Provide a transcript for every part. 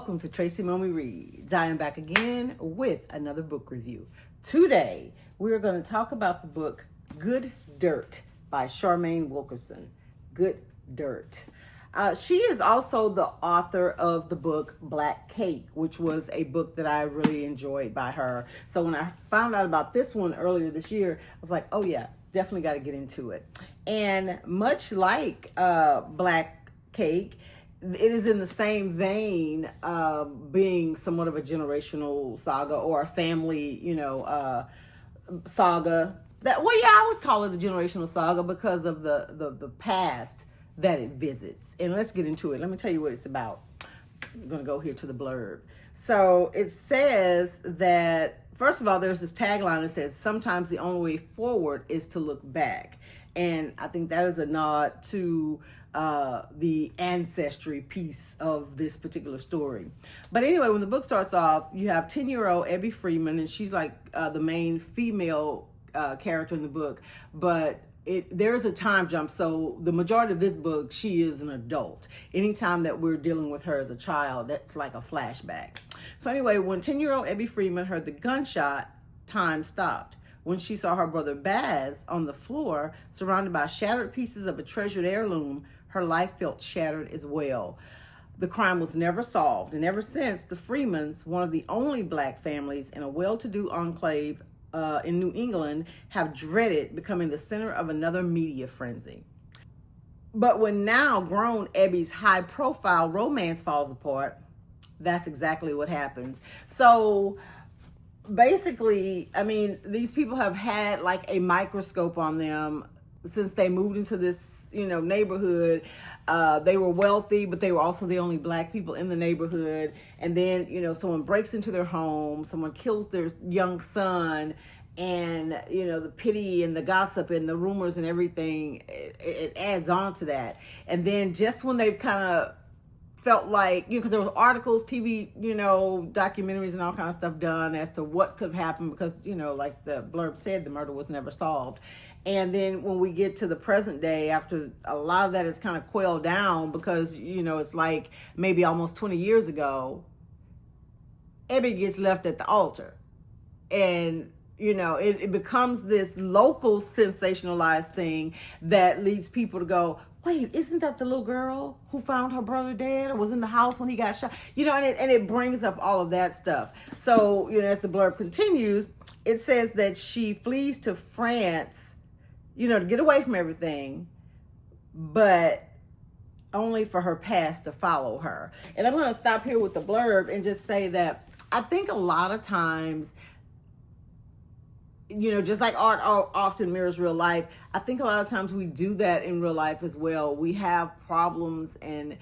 welcome to Tracy Mommy Reads. I am back again with another book review. Today, we are going to talk about the book Good Dirt by Charmaine Wilkerson. Good Dirt. She is also the author of the book Black Cake, which was a book that I really enjoyed by her. So when I found out about this one earlier this year, I was like, oh yeah, definitely got to get into it. And much like Black Cake, it is in the same vein, being somewhat of a generational saga or a family, saga. I would call it a generational saga because of the past that it visits. And let's get into it. Let me tell you what it's about. I'm going to go here to the blurb. So it says that, first of all, there's this tagline that says, sometimes the only way forward is to look back. And I think that is a nod to the ancestry piece of this particular story. But anyway, when the book starts off, you have 10-year-old Abby Freeman, and she's like the main female character in the book. But there's a time jump, so the majority of this book, she is an adult. Anytime that we're dealing with her as a child, that's like a flashback. So anyway, when 10-year-old Abby Freeman heard the gunshot, time stopped. When she saw her brother Baz on the floor, surrounded by shattered pieces of a treasured heirloom, her life felt shattered as well. The crime was never solved, and ever since, the Freemans, one of the only black families in a well-to-do enclave in New England, have dreaded becoming the center of another media frenzy. But when now grown Abby's high-profile romance falls apart, that's exactly what happens. So basically, I mean, these people have had like a microscope on them since they moved into this, neighborhood. They were wealthy, but they were also the only black people in the neighborhood. And then, someone breaks into their home, someone kills their young son, and, the pity and the gossip and the rumors and everything, it adds on to that. And then just when they've kind of felt like, because there were articles, TV, documentaries and all kind of stuff done as to what could have happened because, like the blurb said, the murder was never solved. And then when we get to the present day, after a lot of that is kind of quailed down because, it's like maybe almost 20 years ago, Abby gets left at the altar. And, it becomes this local sensationalized thing that leads people to go, wait, isn't that the little girl who found her brother dead or was in the house when he got shot? And it brings up all of that stuff. So, as the blurb continues, it says that she flees to France, to get away from everything, but only for her past to follow her. And I'm going to stop here with the blurb and just say that I think a lot of times, just like art often mirrors real life, I think a lot of times we do that in real life as well. We have problems and,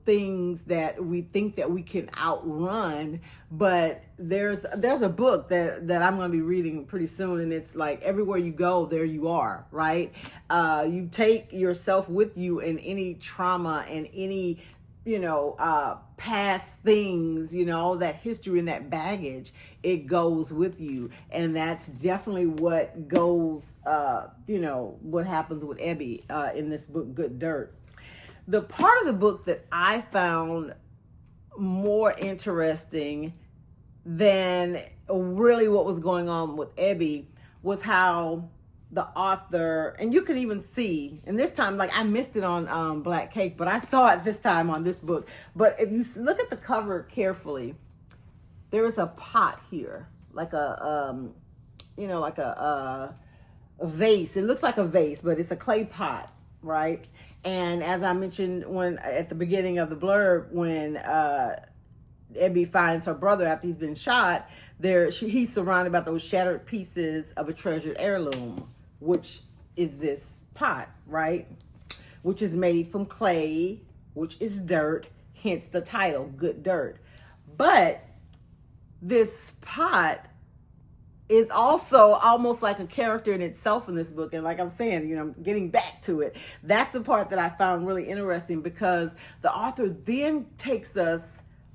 things that we think that we can outrun, but there's a book that I'm going to be reading pretty soon, and it's like everywhere you go, there you are, right? You take yourself with you in any trauma and any past things, all that history and that baggage, it goes with you. And that's definitely what goes, what happens with Abby in this book, Good Dirt. The part of the book that I found more interesting than really what was going on with Abby was how the author, and you can even see, and this time, like I missed it on Black Cake, but I saw it this time on this book. But if you look at the cover carefully, there is a pot here, like a vase. It looks like a vase, but it's a clay pot, right? And as I mentioned at the beginning of the blurb, when Abby finds her brother after he's been shot, he's surrounded by those shattered pieces of a treasured heirloom, which is this pot, right? Which is made from clay, which is dirt, hence the title, Good Dirt. But this pot is also almost like a character in itself in this book. And like I'm saying, getting back to it, that's the part that I found really interesting because the author then takes us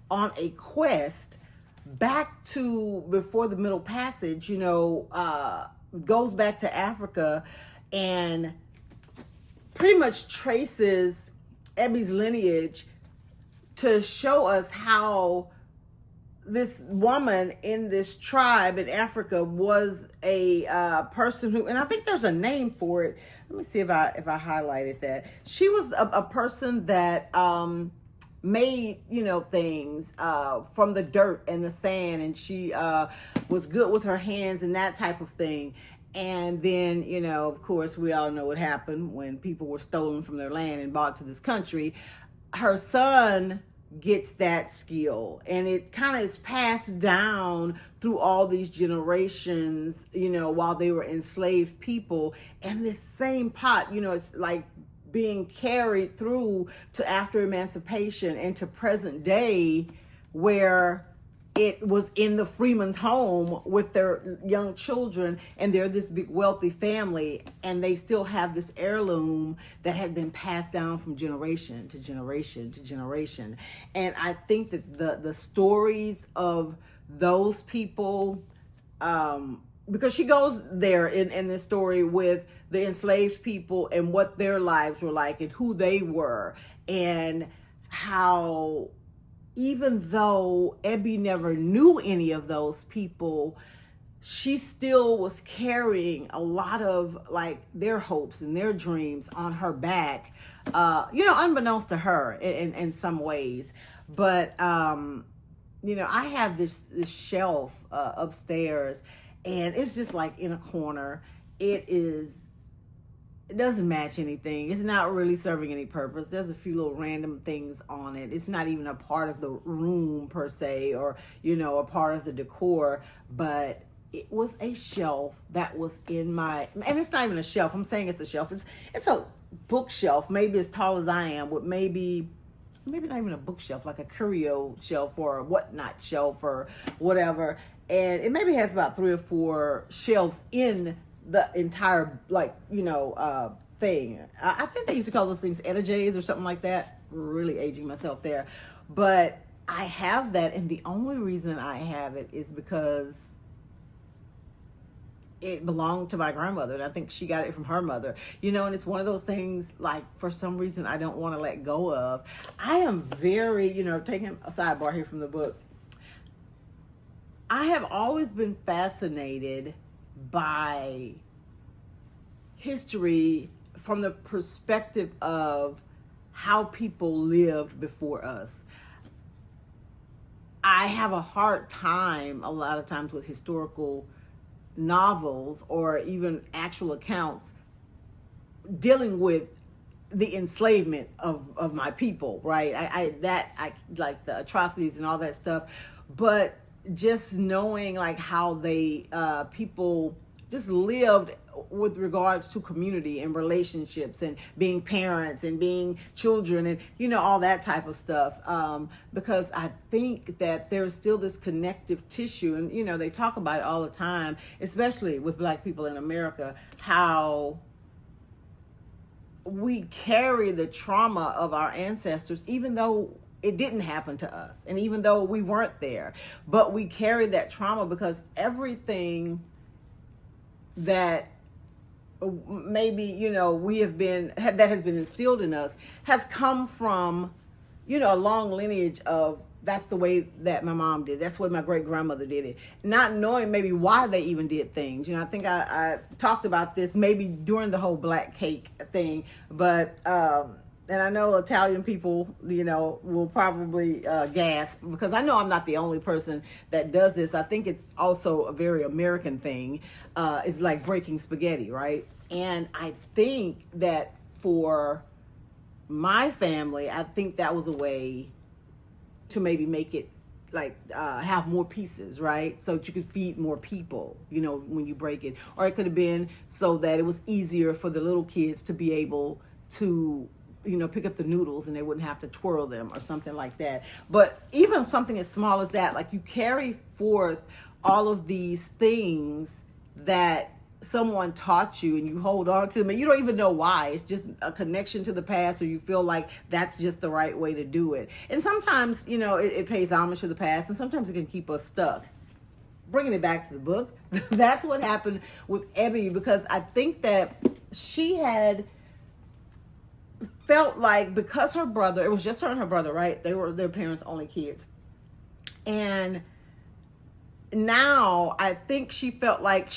on a quest back to before the Middle Passage, goes back to Africa and pretty much traces Abby's lineage to show us how this woman in this tribe in Africa was a person who, and I think there's a name for it. Let me see if I highlighted that. She was a person that made, things from the dirt and the sand, and she was good with her hands and that type of thing. And then, of course, we all know what happened when people were stolen from their land and brought to this country. Her son gets that skill, and it kind of is passed down through all these generations, while they were enslaved people. And this same pot, it's like being carried through to after emancipation and to present day, where it was in the freeman's home with their young children, and they're this big wealthy family, and they still have this heirloom that had been passed down from generation to generation to generation. And I think that the stories of those people, because she goes there in this story with the enslaved people and what their lives were like and who they were, and how even though Ebby never knew any of those people, she still was carrying a lot of like their hopes and their dreams on her back, unbeknownst to her in some ways. But, I have this shelf upstairs, and it's just like in a corner. It doesn't match anything. It's not really serving any purpose. There's a few little random things on it. It's not even a part of the room per se, or, a part of the decor, but it was a shelf that was in my, and it's not even a shelf. I'm saying it's a shelf. It's a bookshelf, maybe as tall as I am, with maybe not even a bookshelf, like a curio shelf or a whatnot shelf or whatever. And it maybe has about 3 or 4 shelves in the entire, thing. I think they used to call those things etages or something like that. Really aging myself there. But I have that, and the only reason I have it is because it belonged to my grandmother, and I think she got it from her mother, and it's one of those things, like, for some reason I don't want to let go of. I am very, taking a sidebar here from the book, I have always been fascinated by history from the perspective of how people lived before us. I have a hard time a lot of times with historical novels or even actual accounts dealing with the enslavement of my people, right? I like the atrocities and all that stuff, but just knowing like how they people just lived with regards to community and relationships and being parents and being children and all that type of stuff, because I think that there's still this connective tissue, and they talk about it all the time, especially with Black people in America, how we carry the trauma of our ancestors, even though it didn't happen to us, and even though we weren't there, but we carry that trauma because everything that maybe we have been, that has been instilled in us, has come from a long lineage of, that's the way that my mom did, that's the way my great grandmother did it, not knowing maybe why they even did things. I think I talked about this maybe during the whole black cake thing, but and I know Italian people, will probably gasp, because I know I'm not the only person that does this. I think it's also a very American thing. It's like breaking spaghetti, right? And I think that for my family, I think that was a way to maybe make it like have more pieces, right? So that you could feed more people, when you break it. Or it could have been so that it was easier for the little kids to be able to pick up the noodles and they wouldn't have to twirl them or something like that. But even something as small as that, like you carry forth all of these things that someone taught you and you hold on to them and you don't even know why. It's just a connection to the past, or you feel like that's just the right way to do it. And sometimes, it pays homage to the past, and sometimes it can keep us stuck. Bringing it back to the book, that's what happened with Ebby, because I think that she had felt like because her brother, it was just her and her brother, right? They were their parents' only kids. And now I think she felt like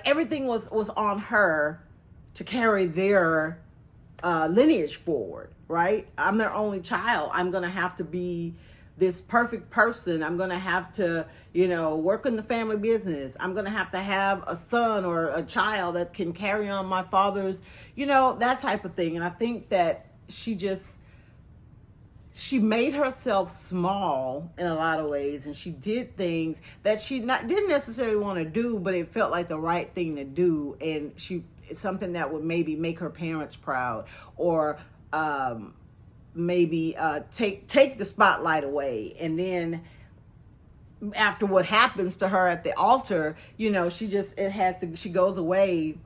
everything was on her to carry their lineage forward, right? I'm their only child. I'm going to have to be this perfect person. I'm going to have to, work in the family business. I'm going to have a son or a child that can carry on my father's, that type of thing. And I think that she made herself small in a lot of ways, and she did things that she didn't necessarily want to do, but it felt like the right thing to do. And something that would maybe make her parents proud, or maybe take the spotlight away. And then after what happens to her at the altar, she goes away,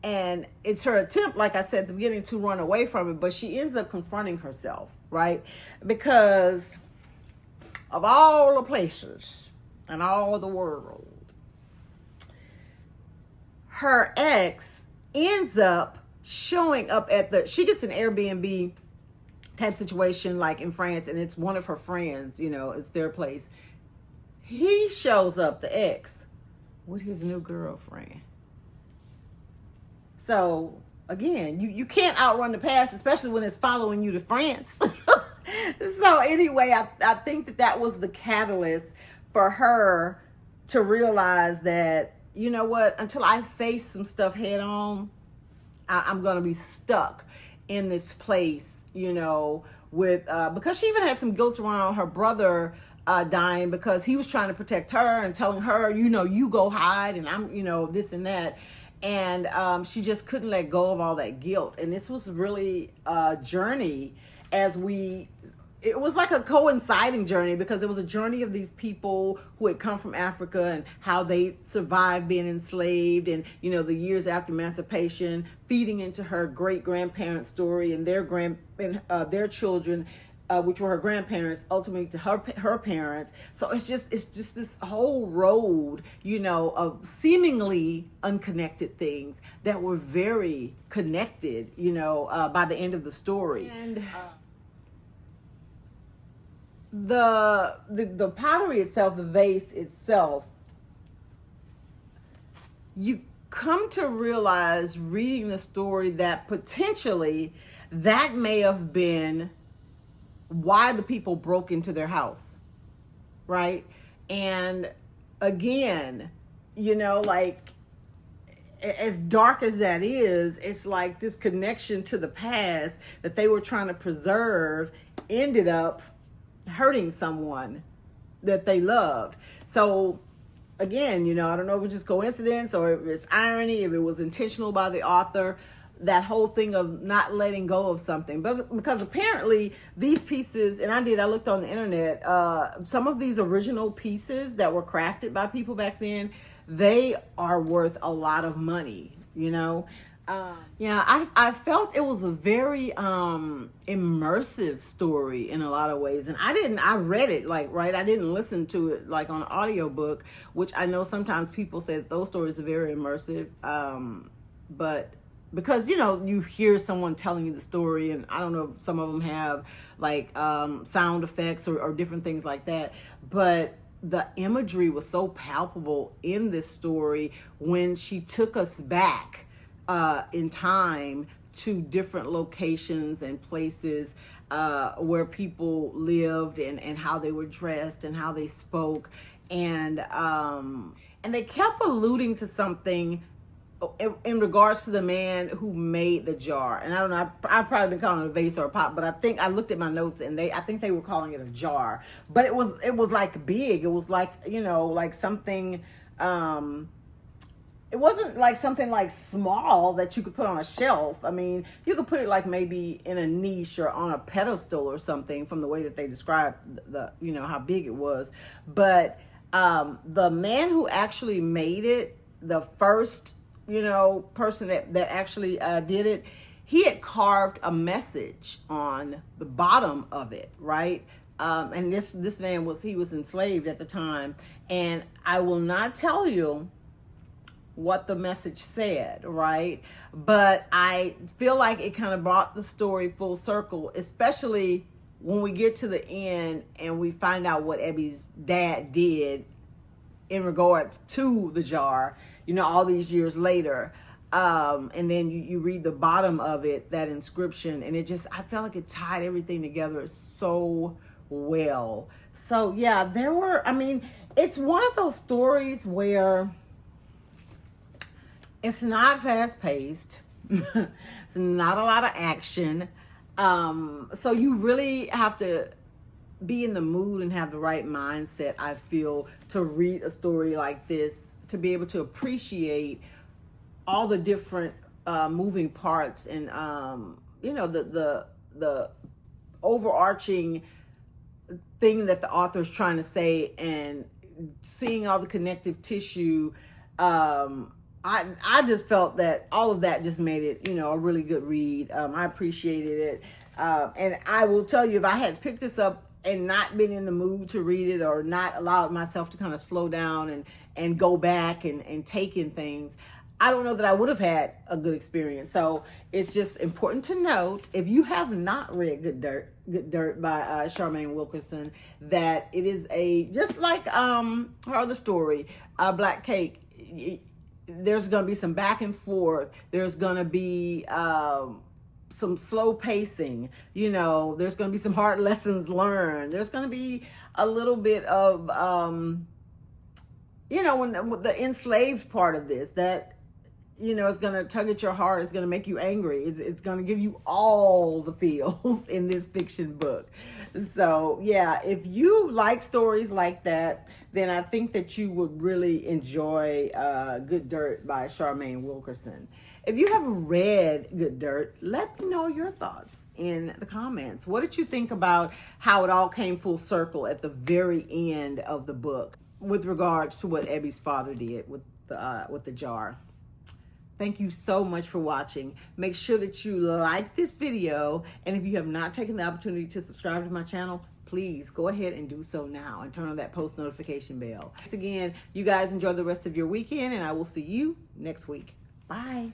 and it's her attempt, like I said at the beginning, to run away from it, but she ends up confronting herself, right? Because of all the places and all the world, her ex ends up showing up she gets an Airbnb type situation like in France, and it's one of her friends, it's their place. He shows up, the ex, with his new girlfriend. So again, you can't outrun the past, especially when it's following you to France. So anyway, I think that was the catalyst for her to realize that, you know what, until I face some stuff head on, I'm going to be stuck in this place, with, because she even had some guilt around her brother dying, because he was trying to protect her and telling her, you go hide, and I'm, this and that. And she just couldn't let go of all that guilt. And this was really a journey it was like a coinciding journey, because it was a journey of these people who had come from Africa and how they survived being enslaved, and, the years after emancipation, feeding into her great-grandparents' story and their children, which were her grandparents, ultimately to her parents. So it's just this whole road, of seemingly unconnected things that were very connected, by the end of the story. And the pottery itself, the vase itself, you come to realize reading the story that potentially that may have been why the people broke into their house, right? And again, as dark as that is, it's like this connection to the past that they were trying to preserve ended up hurting someone that they loved. So again, I don't know if it was just coincidence or if it's irony, if it was intentional by the author, that whole thing of not letting go of something. But because apparently these pieces, and I looked on the internet, some of these original pieces that were crafted by people back then, they are worth a lot of money, I felt it was a very immersive story in a lot of ways. And I read it I didn't listen to it like on an audiobook, which I know sometimes people say that those stories are very immersive. But because, you hear someone telling you the story, and I don't know if some of them have sound effects or different things like that. But the imagery was so palpable in this story when she took us back in time to different locations and places where people lived, and how they were dressed and how they spoke. And they kept alluding to something in regards to the man who made the jar. And I don't know, I've probably been calling it a vase or a pot, but I think I looked at my notes and I think they were calling it a jar. But it was like big. It was like, like something, it wasn't like something like small that you could put on a shelf. I mean, you could put it like maybe in a niche or on a pedestal or something, from the way that they described how big it was. But the man who actually made it, the first person that actually did it, he had carved a message on the bottom of it, right? And this man was enslaved at the time. And I will not tell you what the message said, right? But I feel like it kind of brought the story full circle, especially when we get to the end and we find out what Ebby's dad did in regards to the jar, you know, all these years later. And then you read the bottom of it, that inscription, and it just, I felt like it tied everything together so well. So yeah, it's one of those stories where it's not fast paced. It's not a lot of action. So you really have to be in the mood and have the right mindset, I feel, to read a story like this, to be able to appreciate all the different moving parts and the overarching thing that the author is trying to say, and seeing all the connective tissue. I just felt that all of that just made it, a really good read. I appreciated it. And I will tell you, if I had picked this up and not been in the mood to read it, or not allowed myself to kind of slow down and go back and take in things, I don't know that I would have had a good experience. So it's just important to note, if you have not read Good Dirt by Charmaine Wilkerson, that it is just like her other story, Black Cake. There's going to be some back and forth. There's going to be some slow pacing. There's going to be some hard lessons learned. There's going to be a little bit of, when the enslaved part of this, that, it's going to tug at your heart. It's going to make you angry. It's going to give you all the feels in this fiction book. So yeah, if you like stories like that, then I think that you would really enjoy Good Dirt by Charmaine Wilkerson. If you have read Good Dirt, let me know your thoughts in the comments. What did you think about how it all came full circle at the very end of the book with regards to what Ebby's father did with the jar? Thank you so much for watching. Make sure that you like this video, and if you have not taken the opportunity to subscribe to my channel, please go ahead and do so now and turn on that post notification bell. Once again, you guys enjoy the rest of your weekend, and I will see you next week. Bye.